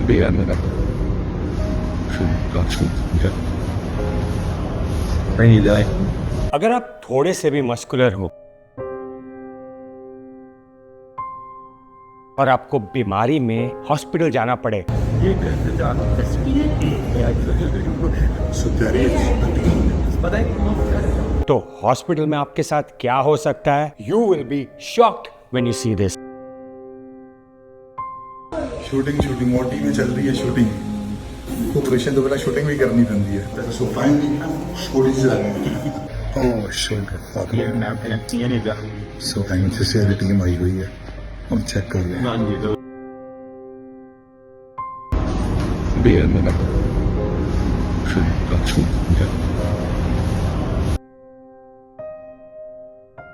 beğenmeden şu kaçın ya. Ben ilahi. अगर आप थोड़े से भी मस्कुलर हो और आपको बीमारी में हॉस्पिटल जाना पड़े ये कैसे जाना पता है तो हॉस्पिटल में आपके साथ क्या हो सकता है you will be shocked when you see this shooting मोटी में चल रही है शूटिंग ऑपरेशन तो पहले शूटिंग भी करनी पड़ती है सो फाइनली स्टोरीज आ गई ओह शिट अगले नैप ये नहीं जा सो टाइम से एडिटिंग आई हुई है हम चेक कर रहे हैं beğenmeden şu kaçın ya.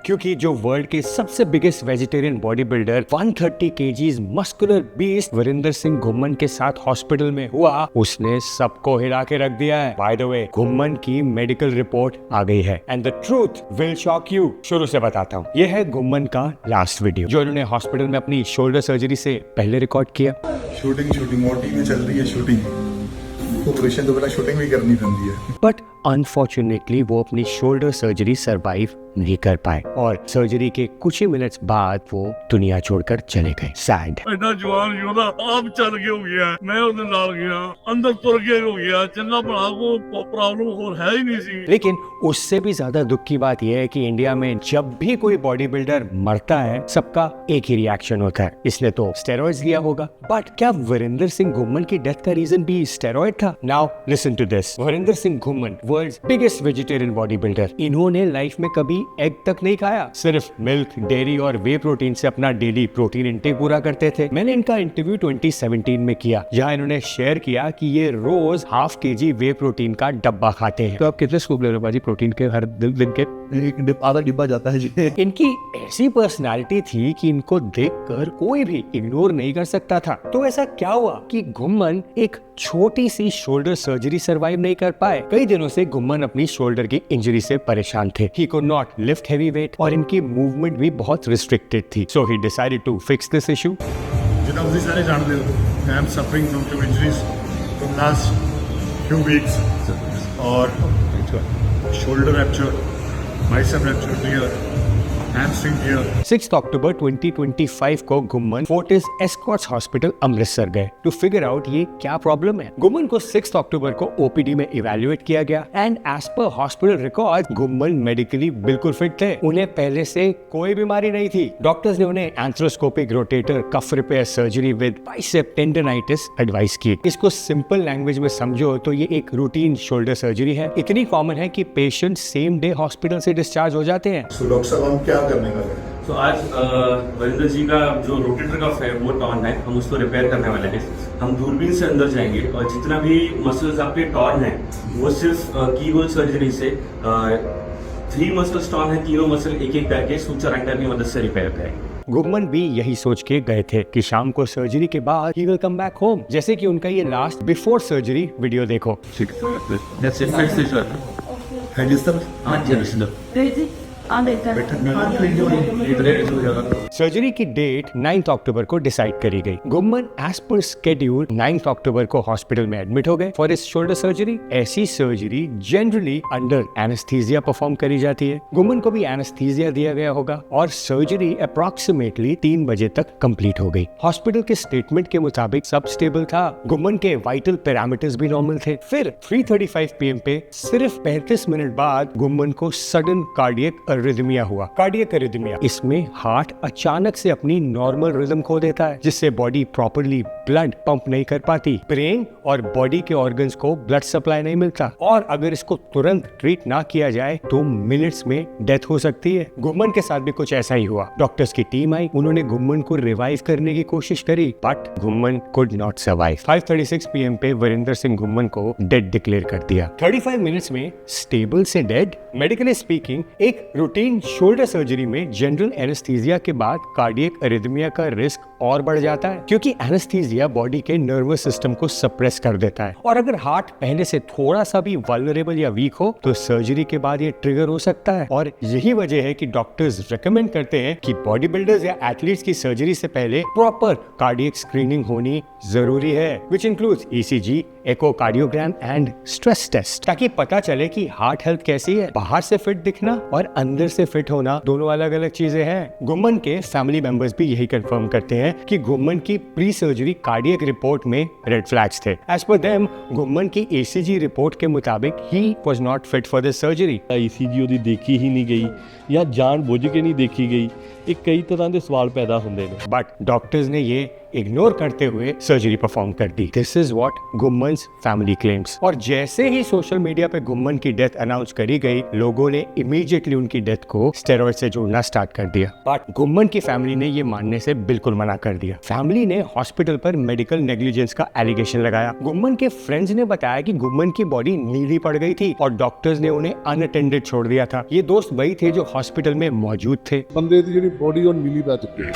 क्योंकि जो वर्ल्ड के सबसे biggest vegetarian body builder 130 kgs muscular beast Varinder Singh Ghuman के साथ हॉस्पिटल में हुआ, उसने सबको हिला के रख दिया है। बाय द वे, घुम्मन की मेडिकल रिपोर्ट आ गई है and the truth will shock you. शुरू से बताता हूँ, यह है घुम्मन का लास्ट वीडियो जो उन्होंने हॉस्पिटल में अपनी शोल्डर सर्जरी से पहले रिकॉर्ड किया। शूटिंग मोटी में चल रही है शूटिंग ऑपरेशन तो पहले शूटिंग भी करनी पड़ती है बट अनफॉर्चुनेटली वो अपनी शोल्डर सर्जरी सरवाइव नहीं कर पाए और सर्जरी के कुछ ही मिनट्स बाद वो दुनिया छोड़कर चले गए। सैड। एडा जवान योदा आप चल के हो गया, मैं उधर नाल गया, अंदर तुर के हो गया, चलना बड़ा को प्रॉब्लम और है ही नहीं सी। लेकिन उससे भी ज्यादा दुख की बात यह है कि इंडिया में जब भी कोई बॉडी बिल्डर मरता है सबका एक ही रिएक्शन होता है, इसने तो स्टेरॉइड्स लिया होगा। बट क्या वीरेंद्र सिंह घुम्मन की डेथ का रीजन भी स्टेरॉइड था? Now listen to this. Varinder Singh Ghuman world's biggest vegetarian body builder, इन्होंने लाइफ में कभी एग तक नहीं खाया, सिर्फ मिल्क, डेयरी और वे प्रोटीन से अपना डेली प्रोटीन इंटेक पूरा करते थे। मैंने इनका इंटरव्यू 2017 में किया जहां इन्होंने शेयर किया कि ये रोज ½ kg वे प्रोटीन का डब्बा खाते हैं। तो आप कितने स्कूप ले रहे हो बाजी प्रोटीन के हर दिन के? आधा डिब्बा जाता है जी। इनकी ऐसी पर्सनालिटी थी कि इनको देखकर कोई भी इग्नोर नहीं कर सकता था। तो ऐसा क्या हुआ कि घुम्मन एक छोटी सी शोल्डर सर्जरी सरवाइव नहीं कर पाए? कई दिनों से घुम्मन अपनी शोल्डर की इंजरी से परेशान थे। He could not lift heavy weight और इनकी मूवमेंट भी बहुत रिस्ट्रिक्टेड थी। So he decided to fix this issue. जितना मुझे सारे जानते हो, I am suffering from few injuries from last few weeks और shoulder rupture, bicep rupture here, hamstring here. 6 अक्टूबर 2025 को Ghuman Fortis Escorts hospital Amritsar गए टू फिगर आउट ये क्या प्रॉब्लम है। घुम्मन को 6 अक्टूबर को ओपीडी में इवैल्यूएट किया गया and as per hospital record Ghuman medically बिल्कुल फिट थे। उन्हें पहले से कोई बीमारी नहीं थी। डॉक्टर्स ने उन्हें arthroscopic rotator cuff repair surgery with bicep tendonitis advice की। इसको सिंपल लैंग्वेज में समझो तो ये एक रूटीन शोल्डर सर्जरी है। इतनी कॉमन है कि पेशेंट सेम डे हॉस्पिटल से डिस्चार्ज हो जाते हैं। सो डॉक्टर साहब हम क्या करने का है? तो आज वीरेंद्र जी का जो रोटेटर कफ है वो टॉर्न है, हम उसको रिपेयर करने वाले हैं। हम दूरबीन से अंदर जाएंगे और जितना भी मसल्स आपके टॉर्न है वो सिर्फ की होल सर्जरी से 3 मसल्स टॉर्न है, तीनों मसल एक एक करके सूचर एंकर की मदद से रिपेयर करेंगे। घुम्मन भी यही सोच के गए थे कि शाम को सर्जरी के बाद he will come back home. जैसे कि उनका ये लास्ट बिफोर सर्जरी वीडियो देखो। सर्जरी की डेट 9 अक्टूबर को डिसाइड करी गई। घुम्मन एज पर स्केड्यूल 9 अक्टूबर को हॉस्पिटल में एडमिट हो गए फॉर इस शोल्डर सर्जरी। ऐसी surgery generally under anaesthesia perform करी जाती है। घुम्मन को भी एनेस्थीसिया दिया गया होगा और सर्जरी अप्रॉक्सीमेटली 3 बजे तक कंप्लीट हो गई। हॉस्पिटल के स्टेटमेंट के मुताबिक सब स्टेबल था। घुम्मन के वाइटल पैरामीटर्स भी नॉर्मल थे। फिर 3:35 PM पे सिर्फ 35 मिनट बाद घुम्मन को सडन कार्डियक अरिथमिया हुआ। कार्डियक अरिथमिया, इसमें हार्ट अचानक से अपनी नॉर्मल रिदम खो देता है जिससे बॉडी प्रॉपर्ली ब्लड पंप नहीं कर पाती। ब्रेन और बॉडी के ऑर्गन्स को ब्लड सप्लाई नहीं मिलता और अगर इसको तुरंत ट्रीट ना किया जाए तो मिनट्स में डेथ हो सकती है। घुम्मन के साथ भी कुछ ऐसा ही हुआ। डॉक्टर्स की टीम आई, उन्होंने घुम्मन को रिवाइव करने की कोशिश करी but Ghumman could not survive. 5:36 PM पे वीरेंद्र सिंह घुम्मन को डेड डिक्लेयर कर दिया। 35 मिनट्स में स्टेबल से डेड। मेडिकली स्पीकिंग एक रूटीन शोल्डर सर्जरी में जनरल एनेस्थीसिया के बाद कार्डियक अरिथमिया का रिस्क और बढ़ जाता है, क्योंकि एनेस्थीसिया बॉडी के नर्वस सिस्टम को सप्रेस कर देता है। और अगर हार्ट पहले से थोड़ा सा भी वल्नरेबल या वीक हो तो सर्जरी के बाद ये ट्रिगर हो सकता है। और यही वजह है कि डॉक्टर्स रेकमेंड करते हैं कि बॉडी बिल्डर्स या एथलीट्स की सर्जरी से पहले प्रॉपर कार्डियक स्क्रीनिंग होनी जरूरी है, which includes ECG, echocardiogram and stress test, ताकि पता चले कि हार्ट हेल्थ कैसी है। बाहर से फिट दिखना और अंदर से फिट होना दोनों अलग अलग चीजें हैं। गुम्मन के फैमिली मेंबर्स भी यही कंफर्म करते हैं कि गुम्मन की प्री सर्जरी कार्डियक रिपोर्ट में रेड फ्लैग्स थे। एज पर देम गुम्मन की ईसीजी रिपोर्ट के मुताबिक he was not fit for the surgery. ECG ਉਹਦੀ ਦੇਖੀ ਹੀ ਨਹੀਂ ਗਈ ਜਾਂ ਜਾਣ ਬੁੱਝ ਕੇ ਨਹੀਂ ਦੇਖੀ ਗਈ। ਇਹ ਕਈ ਤਰ੍ਹਾਂ ਦੇ ਸਵਾਲ ਪੈਦਾ ਹੁੰਦੇ ਨੇ। बट डॉक्टर्स ने ये इग्नोर करते हुए सर्जरी परफॉर्म कर दी। This is what Ghuman's family claims. और जैसे ही सोशल मीडिया पे गुम्मन की डेथ अनाउंस करी गई, लोगों ने इमीडिएटली उनकी डेथ को स्टेरॉइड से जोड़ना स्टार्ट कर दिया। बट गुम्मन की फैमिली ने ये मानने से बिल्कुल मना कर दिया। फैमिली ने हॉस्पिटल पर मेडिकल नेग्लिजेंस का एलिगेशन लगाया। गुम्मन के फ्रेंड्स ने बताया कि गुम्मन की बॉडी नीली पड़ गई थी और डॉक्टर्स ने उन्हें अनअटेंडेड छोड़ दिया था। ये दोस्त वही थे जो हॉस्पिटल में मौजूद थे। ਬੰਦੇ ਦੀ ਜਿਹੜੀ ਬੋਡੀ ਉਹ ਨੀਲੀ ਪੈ ਚੁੱਕੀ ਹੈ।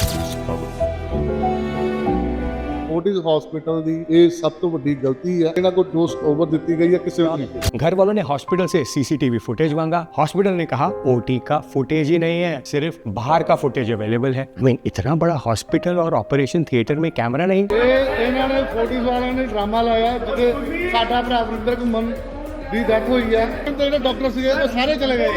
ਫੋਰਟਿਸ हॉस्पिटल ਦੀ ਇਹ ਸਭ ਤੋਂ ਵੱਡੀ ਗਲਤੀ ਹੈ। ਇਹਨਾਂ ਕੋਲ ਡੋਜ਼ ਓਵਰ ਦਿੱਤੀ ਗਈ ਹੈ ਕਿਸੇ ਨੂੰ ਨਹੀਂ। घर वालों ने हॉस्पिटल से सीसीटीवी फुटेज मांगा। हॉस्पिटल ने कहा ओटी का फुटेज ही नहीं है, सिर्फ बाहर का फुटेज अवेलेबल है। I mean, इतना बड़ा हॉस्पिटल और ऑपरेशन थिएटर में कैमरा नहीं। ਇਹਨਾਂ ਨੇ ਫੋਰਟਿਸ ਵਾਲਿਆਂ ਨੇ ਡਰਾਮਾ ਲਾਇਆ ਕਿ ਸਾਡਾ ਭਰਾ ਵਰਿੰਦਰ ਘੁੰਮਣ ਦੀ ਡੈਥ ਹੋਈ ਹੈ ਤੇ ਜਿਹੜੇ ਡਾਕਟਰ ਸੀਗੇ ਉਹ ਸਾਰੇ ਚਲੇ ਗਏ।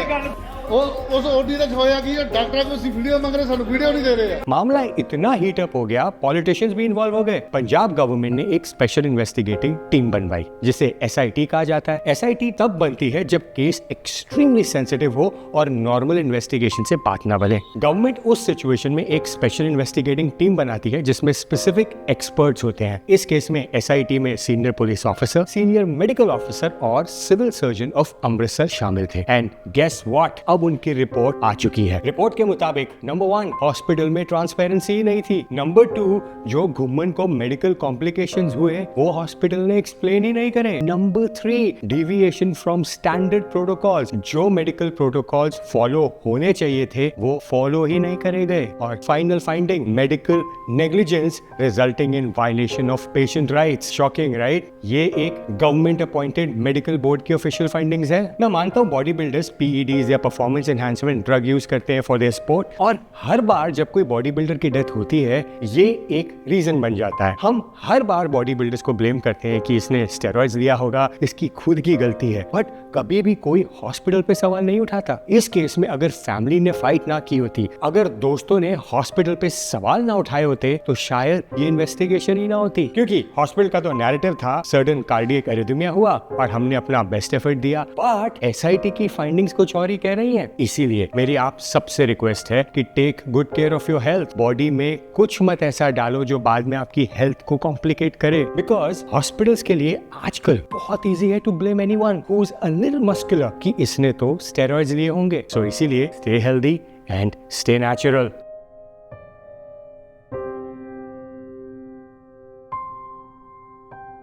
ਉਹ ਉਸ ਓਟੀ ਦਾ ਹੋਇਆ ਕਿ ਡਾਕਟਰਾਂ ਕੋਲ ਅਸੀਂ ਵੀਡੀਓ ਮੰਗ ਰਹੇ, ਸਾਨੂੰ ਵੀਡੀਓ नहीं दे रहे हैं। मामला इतना हीट अप हो गया, पॉलिटिशियंस भी इन्वॉल्व हो गए। पंजाब गवर्नमेंट ने एक स्पेशल इन्वेस्टिगेटिंग टीम बनवाई जिसे एसआईटी कहा जाता है। एसआईटी तब बनती है जब केस एक्सट्रीमली सेंसिटिव हो और नॉर्मल इन्वेस्टिगेशन से बात ना बने। गवर्नमेंट उस सिचुएशन में एक स्पेशल इन्वेस्टिगेटिंग टीम बनाती है जिसमें स्पेसिफिक एक्सपर्ट्स होते हैं। इस केस में एसआईटी में senior police officer, senior medical officer और सिविल सर्जन ऑफ अमृतसर शामिल थे। एंड गेस व्हाट, अब उनकी रिपोर्ट आ चुकी है। रिपोर्ट के मुताबिक नंबर 1, हॉस्पिटल में ट्रांसपेरेंसी ही नहीं थी। नंबर 2, जो गुम्मन को मेडिकल कॉम्प्लिकेशंस हुए वो हॉस्पिटल ने एक्सप्लेन ही नहीं करे। Number 3, deviation from standard protocols, जो मेडिकल प्रोटोकॉल्स फॉलो होने चाहिए थे वो फॉलो ही नहीं करे गए। और final finding, medical negligence resulting in violation of patient rights. Shocking right? ये एक गवर्नमेंट अपॉइंटेड मेडिकल बोर्ड की ऑफिशियल फाइंडिंग्स है। मैं मानता हूँ बॉडी बिल्डर्स पीईडीज या परफॉर्मेंस एनहांसमेंट ड्रग यूज करते हैं फॉर देयर स्पोर्ट, और हर बार जब कोई बॉडी बिल्डर की डेथ होती है ये एक रीजन बन जाता है। हम हर बार बॉडी बिल्डर्स को ब्लेम करते हैं कि इसने स्टेरॉइड्स लिया होगा, इसकी खुद की गलती है, बट कभी भी कोई हॉस्पिटल पे सवाल नहीं उठाता। इस केस में अगर फैमिली ने फाइट ना की होती, अगर दोस्तों ने हॉस्पिटल पे सवाल ना उठाए होते तो शायद ये इन्वेस्टिगेशन ही ना होती। क्योंकि हॉस्पिटल का तो नैरेटिव था सर्टेन कार्डियक एरिथमिया हुआ और हमने अपना बेस्ट एफर्ट दिया, बट एसआईटी की फाइंडिंग्स कुछ और ही कह रही हैं। इसीलिए मेरी आप सबसे रिक्वेस्ट है कि take good care of your health. Body में कुछ मत ऐसा डालो जो बाद में आपकी हेल्थ को कॉम्प्लिकेट करे, बिकॉज हॉस्पिटल्स के लिए आजकल बहुत इजी है to blame anyone who is a little muscular कि इसने तो स्टेरॉइड्स लिए होंगे। सो इसीलिए stay healthy and stay natural.